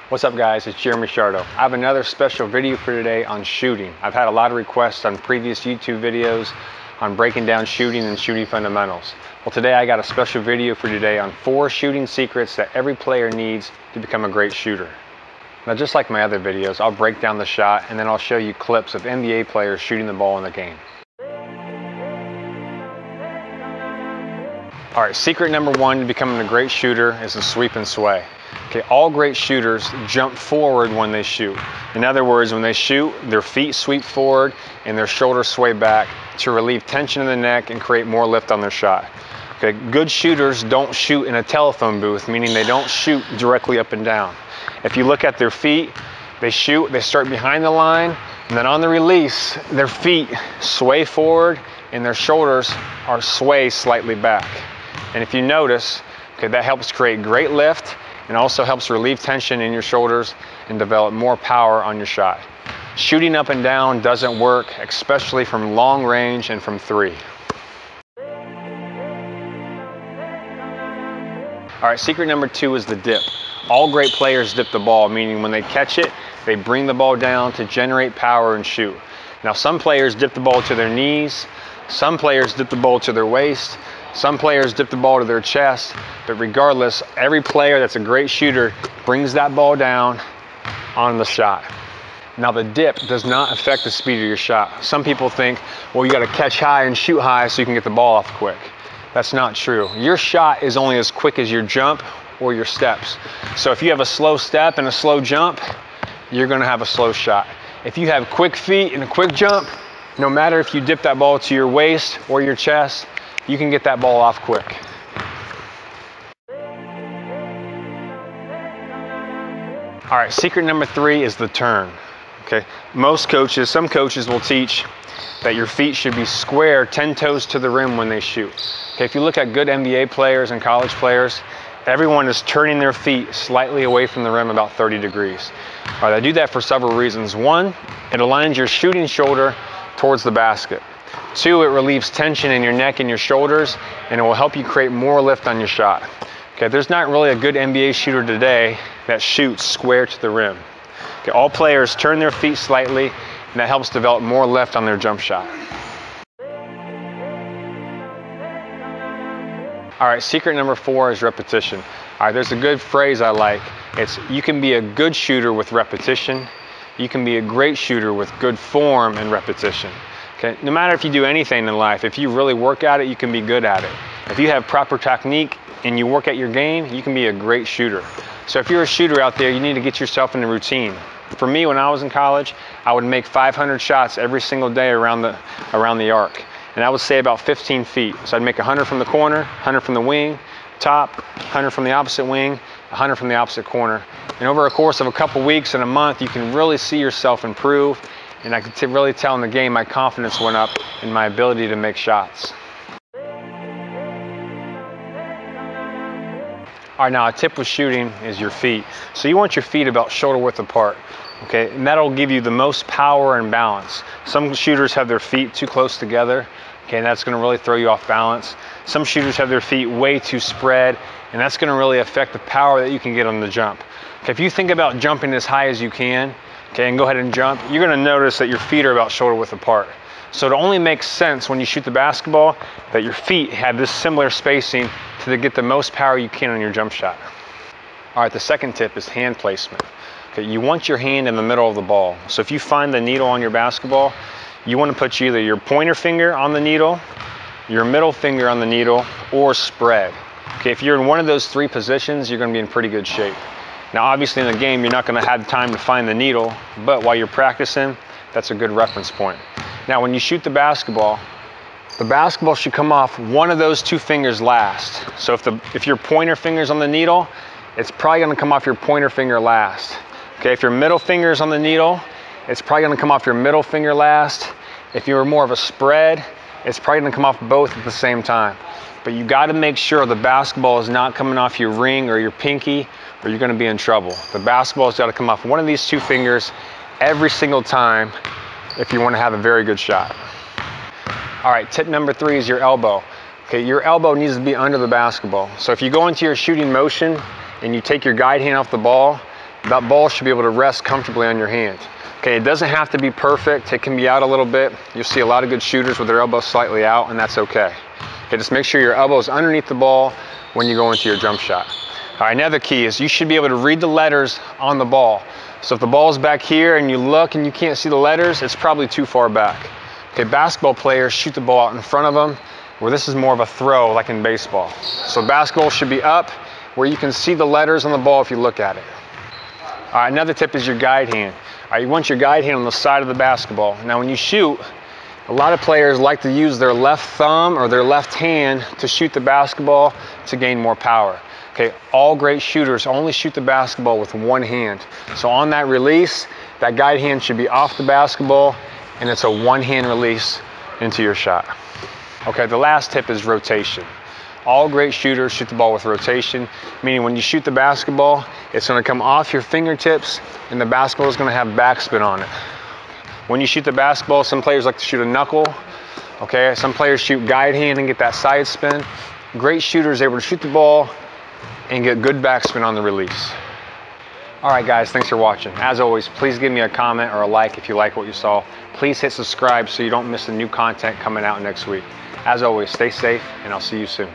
What's up guys, it's Jeremy Shardo. I have another special video for today on shooting. I've had a lot of requests on previous YouTube videos on breaking down shooting and shooting fundamentals. Well, today I got a special video for today on 4 shooting secrets that every player needs to become a great shooter. Now, just like my other videos, I'll break down the shot and then I'll show you clips of NBA players shooting the ball in the game. All right, secret number 1 to becoming a great shooter is the sweep and sway. Okay, all great shooters jump forward when they shoot. In other words, when they shoot, their feet sweep forward and their shoulders sway back to relieve tension in the neck and create more lift on their shot. Okay, good shooters don't shoot in a telephone booth, meaning they don't shoot directly up and down. If you look at their feet, they shoot, they start behind the line, and then on the release, their feet sway forward and their shoulders are sway slightly back. And if you notice, okay, that helps create great lift and also helps relieve tension in your shoulders and develop more power on your shot. Shooting up and down doesn't work, especially from long range and from 3. All right, secret number 2 is the dip. All great players dip the ball, meaning when they catch it, they bring the ball down to generate power and shoot. Now, some players dip the ball to their knees, some players dip the ball to their waist, some players dip the ball to their chest, but regardless, every player that's a great shooter brings that ball down on the shot. Now, the dip does not affect the speed of your shot. Some people think, well, you got to catch high and shoot high so you can get the ball off quick. That's not true. Your shot is only as quick as your jump or your steps. So if you have a slow step and a slow jump, you're going to have a slow shot. If you have quick feet and a quick jump, no matter if you dip that ball to your waist or your chest, you can get that ball off quick. All right, secret number 3 is the turn. Okay, some coaches will teach that your feet should be square, 10 toes to the rim when they shoot. Okay, if you look at good NBA players and college players, everyone is turning their feet slightly away from the rim about 30 degrees. All right, I do that for several reasons. 1, it aligns your shooting shoulder towards the basket. 2, it relieves tension in your neck and your shoulders, and it will help you create more lift on your shot. Okay, there's not really a good NBA shooter today that shoots square to the rim. Okay, all players turn their feet slightly, and that helps develop more lift on their jump shot. All right, secret number 4 is repetition. All right, there's a good phrase I like. It's, you can be a good shooter with repetition. You can be a great shooter with good form and repetition. Okay, no matter if you do anything in life, if you really work at it, you can be good at it. If you have proper technique and you work at your game, you can be a great shooter. So if you're a shooter out there, you need to get yourself in a routine. For me, when I was in college, I would make 500 shots every single day around the arc. And I would say about 15 feet. So I'd make 100 from the corner, 100 from the wing, top, 100 from the opposite wing, 100 from the opposite corner. And over a course of a couple weeks and a month, you can really see yourself improve. And I could really tell in the game my confidence went up in my ability to make shots. All right, now a tip with shooting is your feet. So you want your feet about shoulder width apart. Okay, and that'll give you the most power and balance. Some shooters have their feet too close together. Okay, and that's going to really throw you off balance. Some shooters have their feet way too spread, and that's going to really affect the power that you can get on the jump. Okay, if you think about jumping as high as you can, okay, and go ahead and jump, you're going to notice that your feet are about shoulder width apart. So it only makes sense when you shoot the basketball that your feet have this similar spacing to get the most power you can on your jump shot. All right, the second tip is hand placement. Okay, you want your hand in the middle of the ball. So if you find the needle on your basketball, you want to put either your pointer finger on the needle, your middle finger on the needle, or spread. Okay, if you're in one of those 3 positions, you're going to be in pretty good shape. Now, obviously in the game, you're not going to have time to find the needle, but while you're practicing, that's a good reference point. Now, when you shoot the basketball should come off one of those 2 fingers last. So if your pointer finger's on the needle, it's probably going to come off your pointer finger last. Okay, if your middle finger's on the needle, it's probably going to come off your middle finger last. If you're more of a spread, it's probably going to come off both at the same time. But you got to make sure the basketball is not coming off your ring or your pinky, or you're going to be in trouble. The basketball's got to come off one of these 2 fingers every single time if you want to have a very good shot. All right, tip number 3 is your elbow. Okay, your elbow needs to be under the basketball. So if you go into your shooting motion and you take your guide hand off the ball, that ball should be able to rest comfortably on your hand. Okay, it doesn't have to be perfect. It can be out a little bit. You'll see a lot of good shooters with their elbows slightly out, and that's okay. Okay, just make sure your elbow's underneath the ball when you go into your jump shot. All right, another key is you should be able to read the letters on the ball. So if the ball's back here and you look and you can't see the letters, it's probably too far back. Okay, basketball players shoot the ball out in front of them, where this is more of a throw like in baseball. So basketball should be up where you can see the letters on the ball if you look at it. All right, another tip is your guide hand. All right, you want your guide hand on the side of the basketball. Now when you shoot, a lot of players like to use their left thumb or their left hand to shoot the basketball to gain more power. Okay, all great shooters only shoot the basketball with one hand. So on that release, that guide hand should be off the basketball, and it's a one-hand release into your shot. Okay, the last tip is rotation. All great shooters shoot the ball with rotation, meaning when you shoot the basketball, it's gonna come off your fingertips and the basketball is gonna have backspin on it. When you shoot the basketball, some players like to shoot a knuckle. Okay, some players shoot guide hand and get that side spin. Great shooters able to shoot the ball and get good backspin on the release. All right guys, thanks for watching. As always, please give me a comment or a like if you like what you saw. Please hit subscribe so you don't miss the new content coming out next week. As always, stay safe and I'll see you soon.